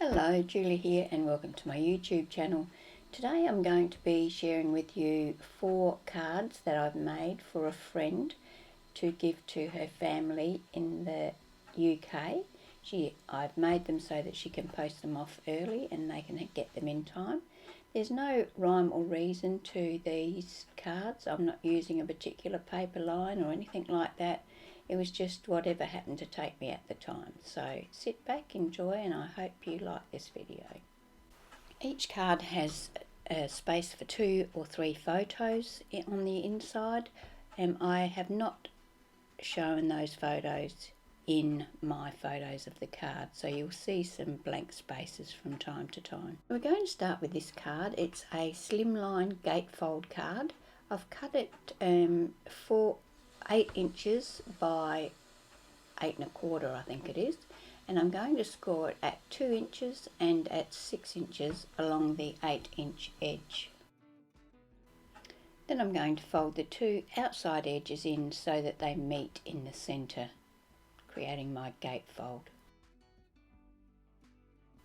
Hello, Julie here and welcome to my YouTube channel. Today I'm going to be sharing with you 4 cards that I've made for a friend to give to her family in the UK. I've made them so that she can post them off early and they can get them in time. There's no rhyme or reason to these cards. I'm not using a particular paper line or anything like that. It was just whatever happened to take me at the time. So sit back, enjoy, and I hope you like this video. Each card has a space for 2 or 3 photos on the inside, and I have not shown those photos in my photos of the card, so you'll see some blank spaces from time to time. We're going to start with this card. It's a Slimline gatefold card. I've cut it for 8 inches by 8 1/4, I think it is, and I'm going to score it at 2 inches and at 6 inches along the 8-inch edge. Then I'm going to fold the 2 outside edges in so that they meet in the centre, creating my gatefold.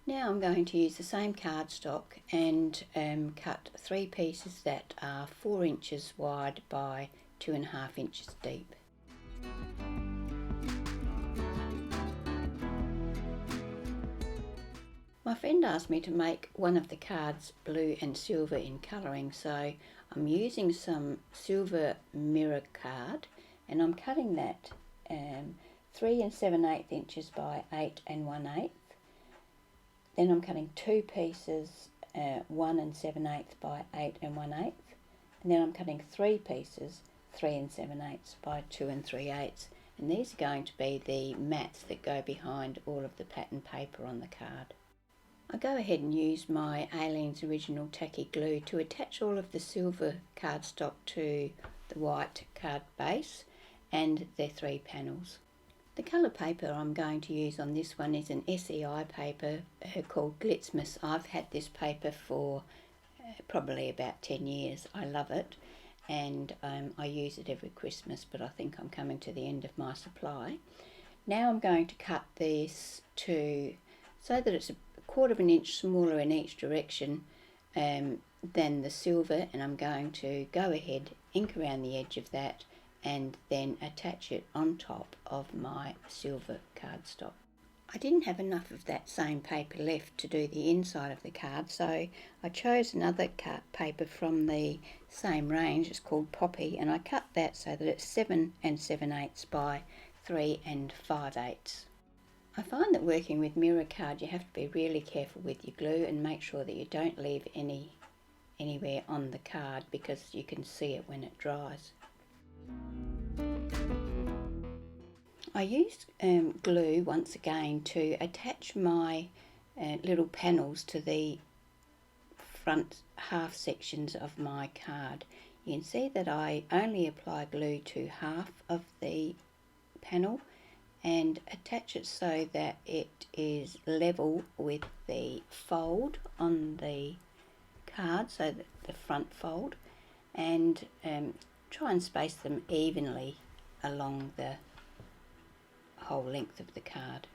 Now I'm going to use the same cardstock and cut 3 pieces that are 4 inches wide by 2.5 inches deep. My friend asked me to make one of the cards blue and silver in colouring, so I'm using some silver mirror card and I'm cutting that 3 7/8 inches by 8 1/8. Then I'm cutting 2 pieces 1 7/8 by 8 1/8, and then I'm cutting 3 pieces 3 7/8 by 2 3/8, and these are going to be the mats that go behind all of the pattern paper on the card. I go ahead and use my Aleene's Original Tacky Glue to attach all of the silver cardstock to the white card base and their 3 panels. The colour paper I'm going to use on this one is an SEI paper called Glitzmas. I've had this paper for probably about 10 years. I love it, and I use it every Christmas, but I think I'm coming to the end of my supply. Now I'm going to cut this so that it's 1/4 inch smaller in each direction than the silver, and I'm going to go ahead, ink around the edge of that, and then attach it on top of my silver cardstock. I didn't have enough of that same paper left to do the inside of the card, so I chose another paper from the same range. It's called Poppy, and I cut that so that it's 7 7/8 by 3 5/8. I find that working with mirror card you have to be really careful with your glue and make sure that you don't leave anywhere on the card, because you can see it when it dries. I used glue once again to attach my little panels to the front half sections of my card. You can see that I only apply glue to half of the panel and attach it so that it is level with the fold on the card, so that the front fold, and try and space them evenly along the whole length of the card.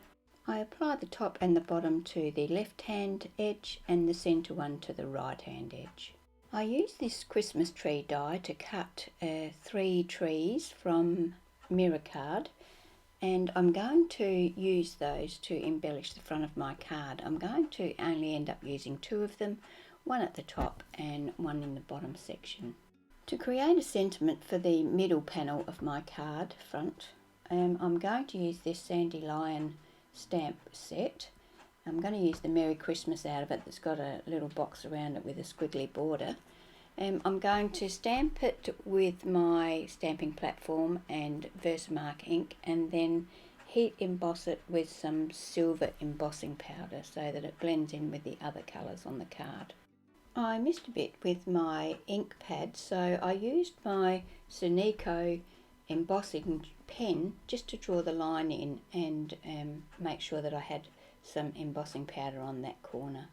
I apply the top and the bottom to the left hand edge and the centre one to the right hand edge. I use this Christmas tree die to cut 3 trees from mirror card, and I'm going to use those to embellish the front of my card. I'm going to only end up using 2 of them, one at the top and one in the bottom section. To create a sentiment for the middle panel of my card front, I'm going to use this Sandy Lion stamp set. I'm going to use the Merry Christmas out of it that's got a little box around it with a squiggly border. I'm going to stamp it with my stamping platform and Versamark ink, and then heat emboss it with some silver embossing powder so that it blends in with the other colours on the card. I missed a bit with my ink pad, so I used my Sunico embossing pen just to draw the line in and make sure that I had some embossing powder on that corner.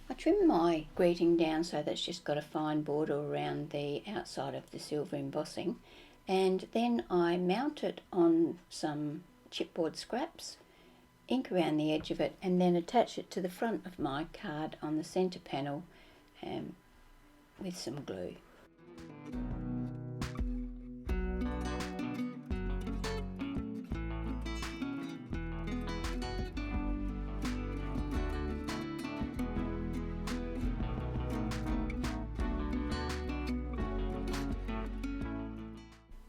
I trim my greeting down so that it's just got a fine border around the outside of the silver embossing, and then I mount it on some chipboard scraps, ink around the edge of it, and then attach it to the front of my card on the centre panel with some glue.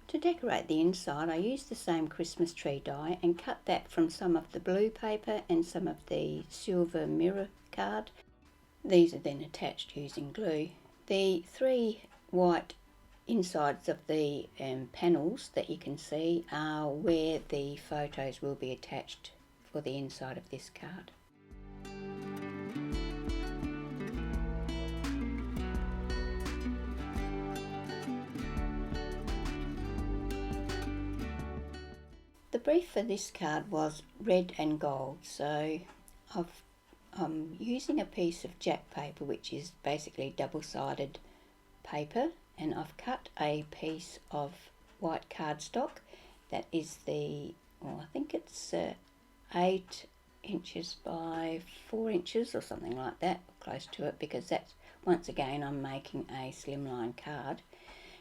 To decorate the inside, I used the same Christmas tree die and cut that from some of the blue paper and some of the silver mirror card. These are then attached using glue. The three white insides of the panels that you can see are where the photos will be attached for the inside of this card. The brief for this card was red and gold, so I'm using a piece of jack paper, which is basically double-sided paper, and I've cut a piece of white cardstock that is I think it's 8 inches by 4 inches or something like that, close to it, because that's, once again, I'm making a slimline card.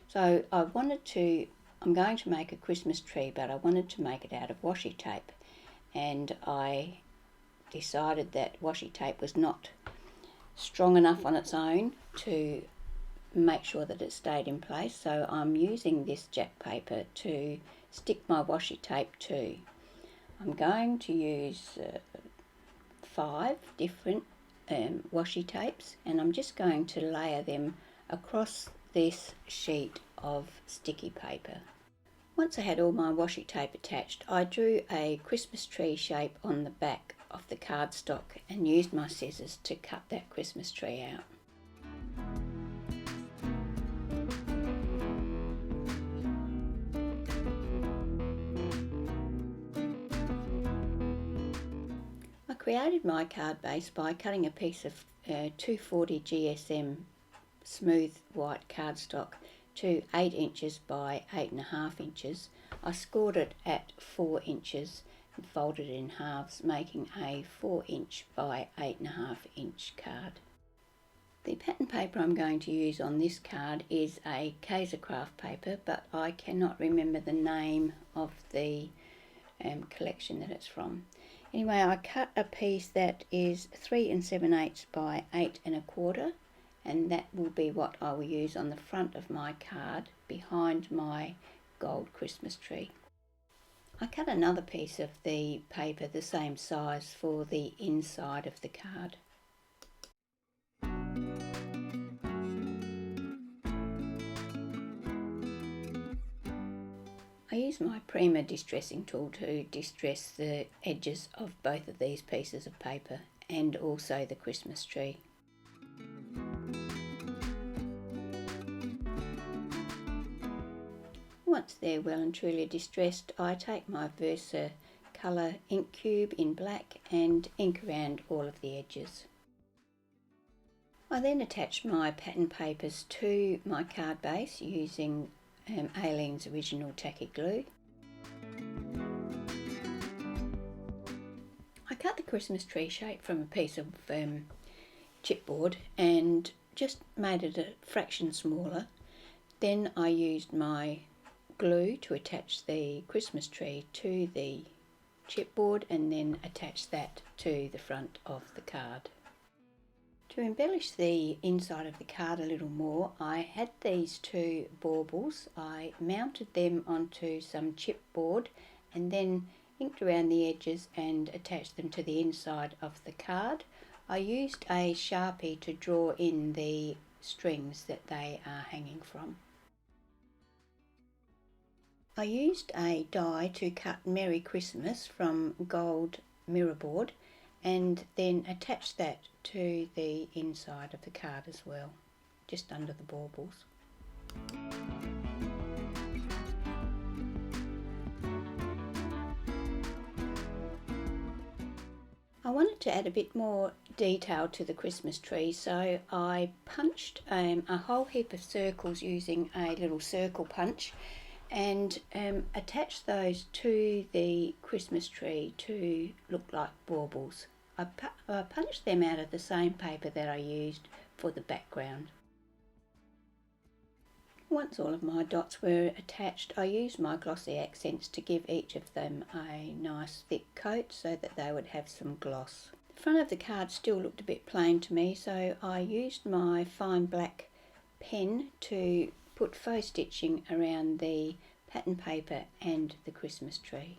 So I'm going to make a Christmas tree, but I wanted to make it out of washi tape, and I decided that washi tape was not strong enough on its own to make sure that it stayed in place, so I'm using this jack paper to stick my washi tape to. I'm going to use 5 different washi tapes, and I'm just going to layer them across this sheet of sticky paper. Once I had all my washi tape attached, I drew a Christmas tree shape on the back of the cardstock and used my scissors to cut that Christmas tree out. I created my card base by cutting a piece of 240 GSM smooth white cardstock to 8 inches by 8.5 inches. I scored it at 4 inches and folded it in halves, making a 4 inch by 8.5 inch card. The pattern paper I'm going to use on this card is a Kaisercraft paper, but I cannot remember the name of the collection that it's from. Anyway, I cut a piece that is 3 7/8 by 8 1/4, and that will be what I will use on the front of my card behind my gold Christmas tree. I cut another piece of the paper the same size for the inside of the card. I use my Prima distressing tool to distress the edges of both of these pieces of paper and also the Christmas tree. Once they're well and truly distressed, I take my Versa colour ink cube in black and ink around all of the edges. I then attach my pattern papers to my card base using Aileen's original tacky glue. I cut the Christmas tree shape from a piece of chipboard and just made it a fraction smaller. Then I used my glue to attach the Christmas tree to the chipboard and then attach that to the front of the card. To embellish the inside of the card a little more, I had these 2 baubles. I mounted them onto some chipboard and then inked around the edges and attached them to the inside of the card. I used a Sharpie to draw in the strings that they are hanging from. I used a die to cut Merry Christmas from gold mirror board and then attach that to the inside of the card as well, just under the baubles. I wanted to add a bit more detail to the Christmas tree, so I punched a whole heap of circles using a little circle punch, and attach those to the Christmas tree to look like baubles. I punched them out of the same paper that I used for the background. Once all of my dots were attached, I used my glossy accents to give each of them a nice thick coat so that they would have some gloss. The front of the card still looked a bit plain to me, so I used my fine black pen to put faux stitching around the pattern paper and the Christmas tree.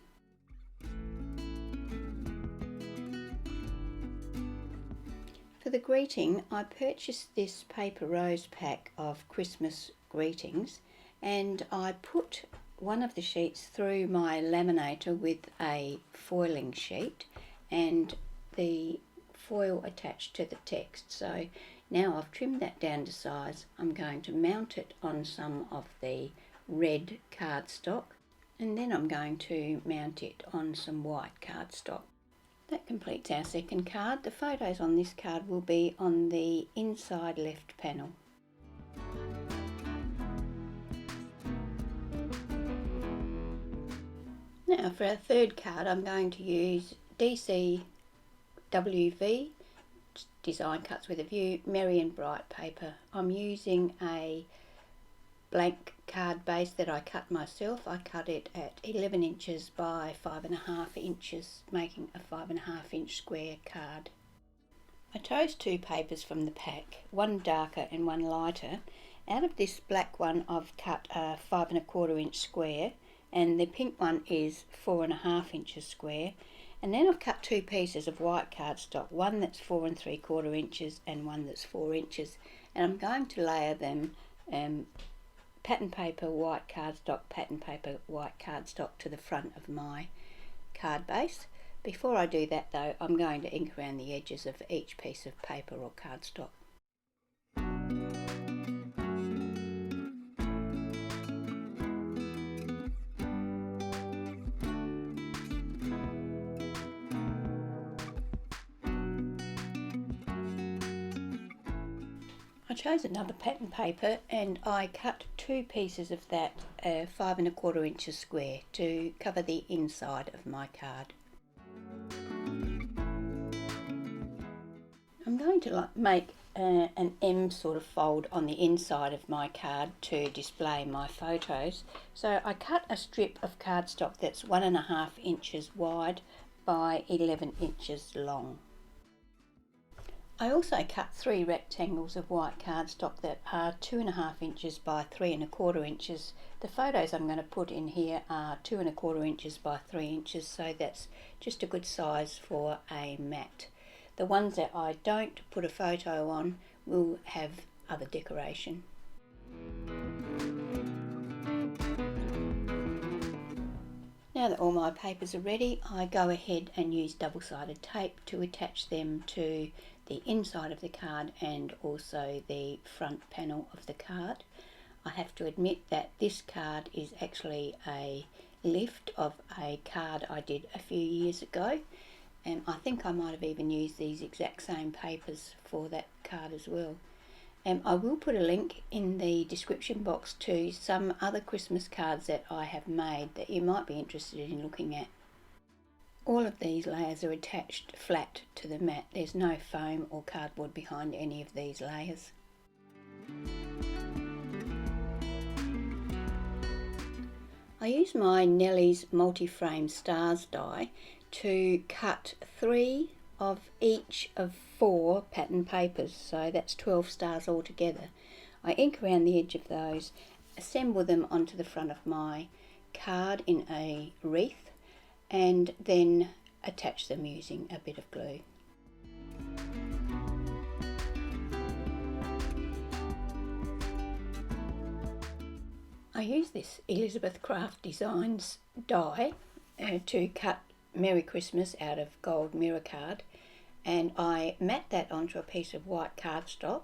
For the greeting, I purchased this paper rose pack of Christmas greetings, and I put one of the sheets through my laminator with a foiling sheet and the foil attached to the text. So now I've trimmed that down to size. I'm going to mount it on some of the red cardstock, and then I'm going to mount it on some white cardstock. That completes our second card. The photos on this card will be on the inside left panel. Now for our third card, I'm going to use DCWV, Design Cuts with a View, Merry and Bright paper. I'm using a blank card base that I cut myself. I cut it at 11 inches by 5.5 inches, making a 5.5 inch square card. I chose two papers from the pack, one darker and one lighter. Out of this black one I've cut a 5.25 inch square, and the pink one is 4.5 inches square. And then I've cut two pieces of white cardstock, one that's 4 3/4 inches and one that's 4 inches, and I'm going to layer them pattern paper, white cardstock, pattern paper, white cardstock to the front of my card base. Before I do that though, I'm going to ink around the edges of each piece of paper or cardstock. I chose another pattern paper and I cut two pieces of that 5 1/4 inches square to cover the inside of my card. I'm going to make an M sort of fold on the inside of my card to display my photos. So I cut a strip of cardstock that's 1.5 inches wide by 11 inches long. I also cut 3 rectangles of white cardstock that are 2.5 inches by 3 1/4 inches. The photos I'm going to put in here are 2 1/4 inches by 3 inches, so that's just a good size for a mat. The ones that I don't put a photo on will have other decoration. Now that all my papers are ready, I go ahead and use double-sided tape to attach them to the inside of the card and also the front panel of the card. I have to admit that this card is actually a lift of a card I did a few years ago, and I think I might have even used these exact same papers for that card as well. I will put a link in the description box to some other Christmas cards that I have made that you might be interested in looking at. All of these layers are attached flat to the mat. There's no foam or cardboard behind any of these layers. I use my Nellie's multi-frame stars die to cut 3 of each of 4 pattern papers, so that's 12 stars altogether. I ink around the edge of those, assemble them onto the front of my card in a wreath, and then attach them using a bit of glue. I use this Elizabeth Craft Designs die to cut Merry Christmas out of gold mirror card, and I mat that onto a piece of white cardstock,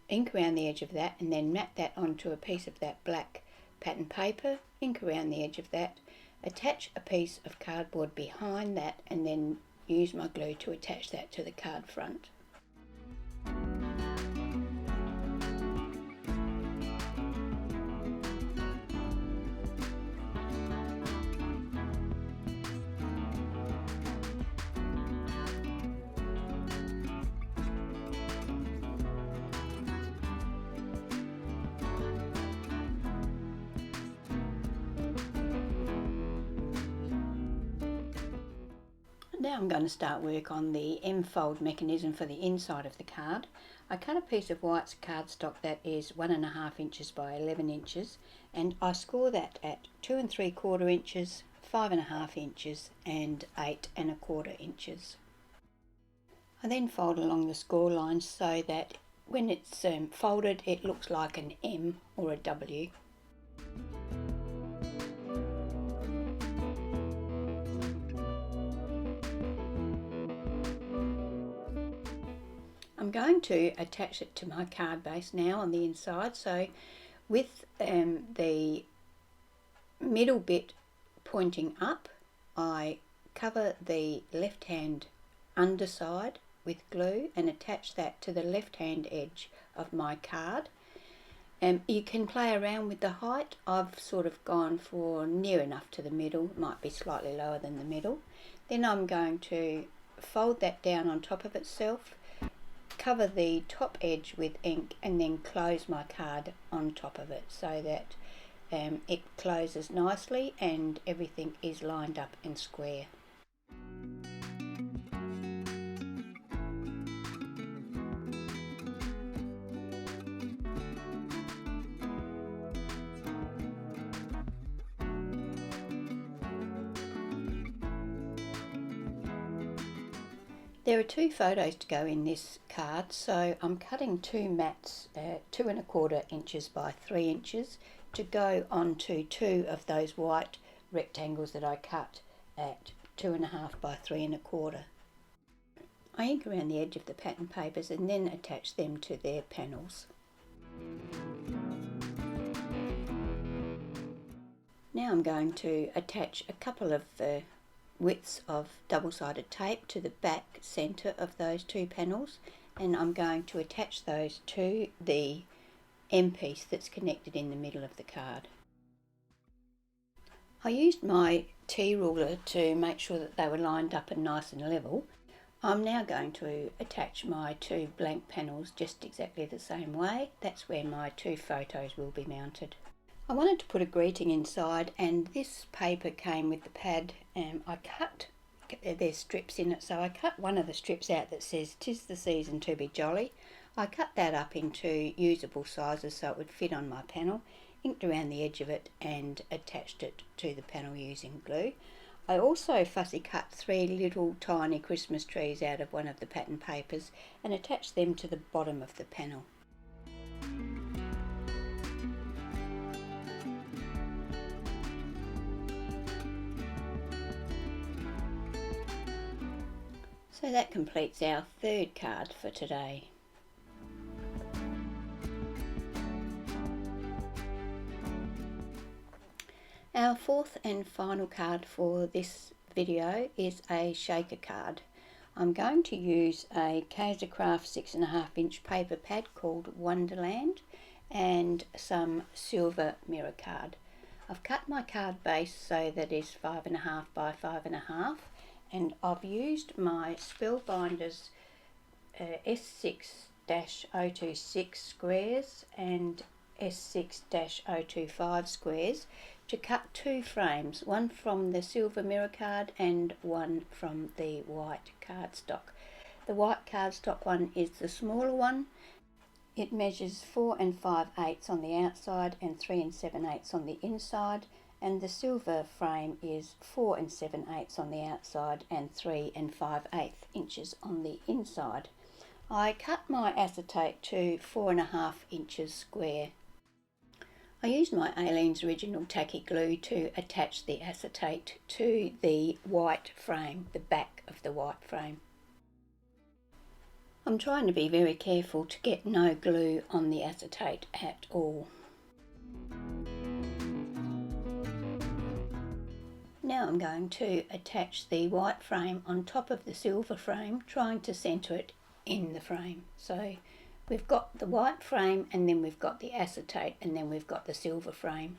ink around the edge of that, and then mat that onto a piece of that black pattern paper, ink around the edge of that, attach a piece of cardboard behind that, and then use my glue to attach that to the card front. Now I'm going to start work on the M-fold mechanism for the inside of the card. I cut a piece of white cardstock that is 1.5 inches by 11 inches, and I score that at 2 3/4 inches, 5.5 inches and 8 1/4 inches. I then fold along the score lines so that when it's folded it looks like an M or a W. I'm going to attach it to my card base now on the inside, so with the middle bit pointing up, I cover the left hand underside with glue and attach that to the left hand edge of my card. You can play around with the height. I've sort of gone for near enough to the middle, it might be slightly lower than the middle. Then I'm going to fold that down on top of itself, cover the top edge with ink and then close my card on top of it so that it closes nicely and everything is lined up and square. There are 2 photos to go in this card, so I'm cutting 2 mats 2 1/4 inches by 3 inches to go onto 2 of those white rectangles that I cut at 2.5 by 3 1/4. I ink around the edge of the pattern papers and then attach them to their panels. Now I'm going to attach a couple of widths of double-sided tape to the back centre of those 2 panels, and I'm going to attach those to the M piece that's connected in the middle of the card. I used my T-ruler to make sure that they were lined up and nice and level. I'm now going to attach my 2 blank panels just exactly the same way. That's where my 2 photos will be mounted. I wanted to put a greeting inside, and this paper came with the pad. I cut, there's strips in it, so I cut one of the strips out that says "'Tis the season to be jolly." I cut that up into usable sizes so it would fit on my panel, inked around the edge of it and attached it to the panel using glue. I also fussy cut 3 little tiny Christmas trees out of one of the pattern papers and attached them to the bottom of the panel. So that completes our 3rd card for today. Our 4th and final card for this video is a shaker card. I'm going to use a Kaisercraft 6.5 inch paper pad called Wonderland and some silver mirror card. I've cut my card base so that it's 5.5 by 5.5, and I've used my Spellbinders S6-026 squares and S6-025 squares to cut 2 frames, one from the silver mirror card and one from the white cardstock. The white cardstock one is the smaller one. It measures 4 5/8 on the outside and 3 7/8 on the inside, and the silver frame is 4 7/8 on the outside and 3 5/8 inches on the inside. I cut my acetate to 4.5 inches square. I used my Aleene's original tacky glue to attach the acetate to the white frame, the back of the white frame. I'm trying to be very careful to get no glue on the acetate at all. Now I'm going to attach the white frame on top of the silver frame, trying to centre it in the frame. So we've got the white frame and then we've got the acetate and then we've got the silver frame.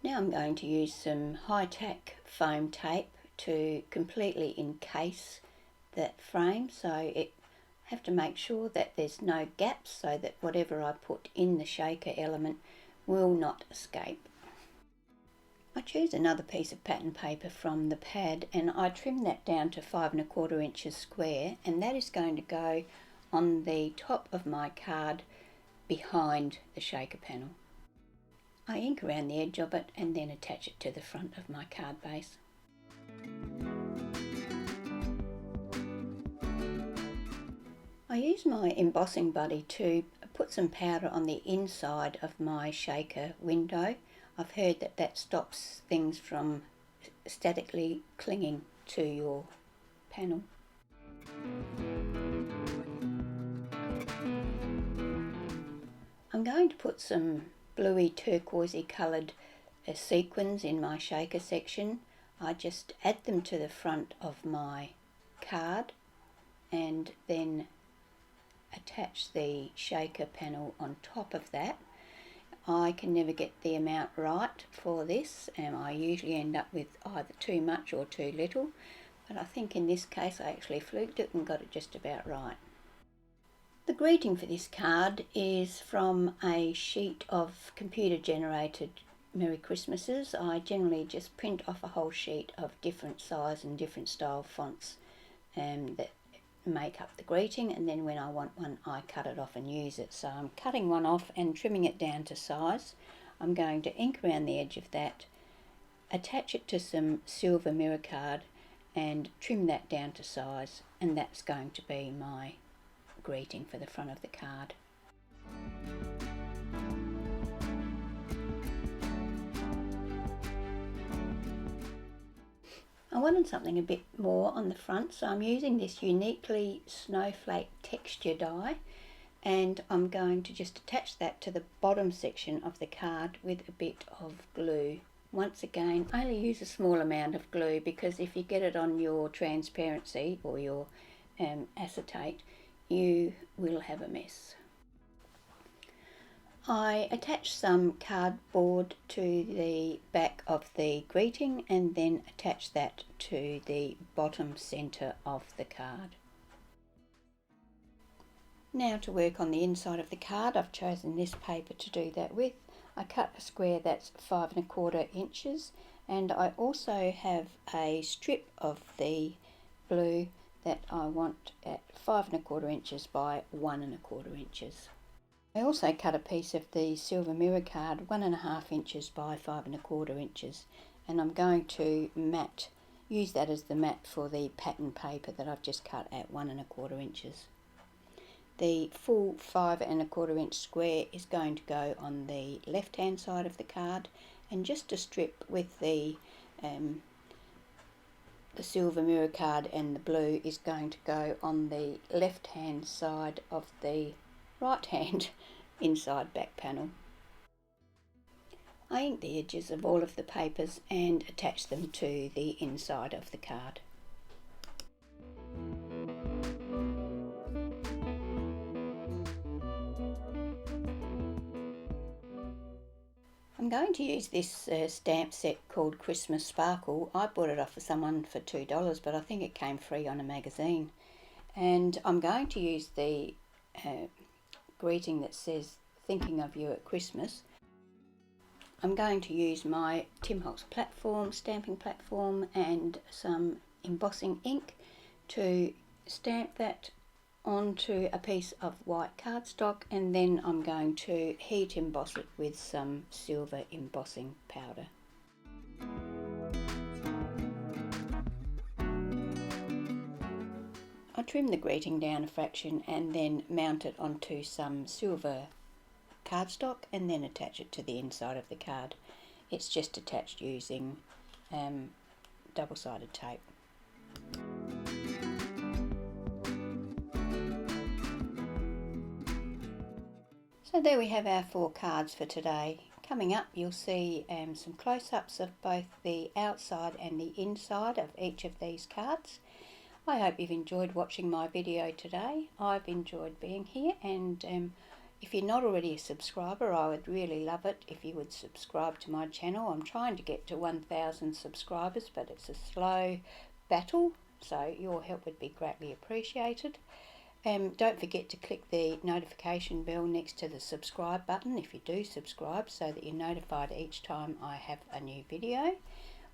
Now I'm going to use some high-tack foam tape to completely encase that frame so it have to make sure that there's no gaps so that whatever I put in the shaker element will not escape. I choose another piece of pattern paper from the pad and I trim that down to 5 1/4 inches square, and that is going to go on the top of my card behind the shaker panel. I ink around the edge of it and then attach it to the front of my card base. I use my embossing buddy to put some powder on the inside of my shaker window. I've heard that that stops things from statically clinging to your panel. I'm going to put some bluey turquoisey coloured sequins in my shaker section. I just add them to the front of my card and then attach the shaker panel on top of that. I can never get the amount right for this, and I usually end up with either too much or too little, but I think in this case I actually fluked it and got it just about right. The greeting for this card is from a sheet of computer generated Merry Christmases. I generally just print off a whole sheet of different size and different style fonts that make up the greeting, and then when I want one I cut it off and use it. So I'm cutting one off and trimming it down to size. I'm going to ink around the edge of that, attach it to some silver mirror card and trim that down to size, and that's going to be my greeting for the front of the card. I wanted something a bit more on the front, so I'm using this uniquely snowflake texture die, and I'm going to just attach that to the bottom section of the card with a bit of glue. Once again, I only use a small amount of glue because if you get it on your transparency or your acetate, you will have a mess. I attach some cardboard to the back of the greeting and then attach that to the bottom centre of the card. Now to work on the inside of the card. I've chosen this paper to do that with. I cut a square that's 5 1/4 inches, and I also have a strip of the blue that I want at 5 1/4 inches by 1 1/4 inches. I also cut a piece of the silver mirror card 1 1/2 inches by 5 1/4 inches, and I'm going to use that as the mat for the pattern paper that I've just cut at 1 1/4 inches. The full 5 1/4 inch square is going to go on the left hand side of the card, and just a strip with the silver mirror card and the blue is going to go on the left hand side of the right hand inside back panel. I ink the edges of all of the papers and attach them to the inside of the card. I'm going to use this stamp set called Christmas Sparkle. I bought it off of someone for $2, but I think it came free on a magazine. And I'm going to use the greeting that says thinking of you at Christmas. I'm going to use my Tim Holtz platform, stamping platform, and some embossing ink to stamp that onto a piece of white cardstock, and then I'm going to heat emboss it with some silver embossing powder. I trim the greeting down a fraction and then mount it onto some silver cardstock and then attach it to the inside of the card. It's just attached using double-sided tape. So there we have our 4 cards for today. Coming up you'll see some close-ups of both the outside and the inside of each of these cards. I hope you've enjoyed watching my video today. I've enjoyed being here, and if you're not already a subscriber, I would really love it if you would subscribe to my channel. I'm trying to get to 1,000 subscribers, but it's a slow battle, so your help would be greatly appreciated. Don't forget to click the notification bell next to the subscribe button if you do subscribe, so that you're notified each time I have a new video.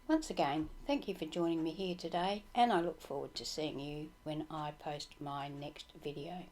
Once again, thank you for joining me here today, and I look forward to seeing you when I post my next video.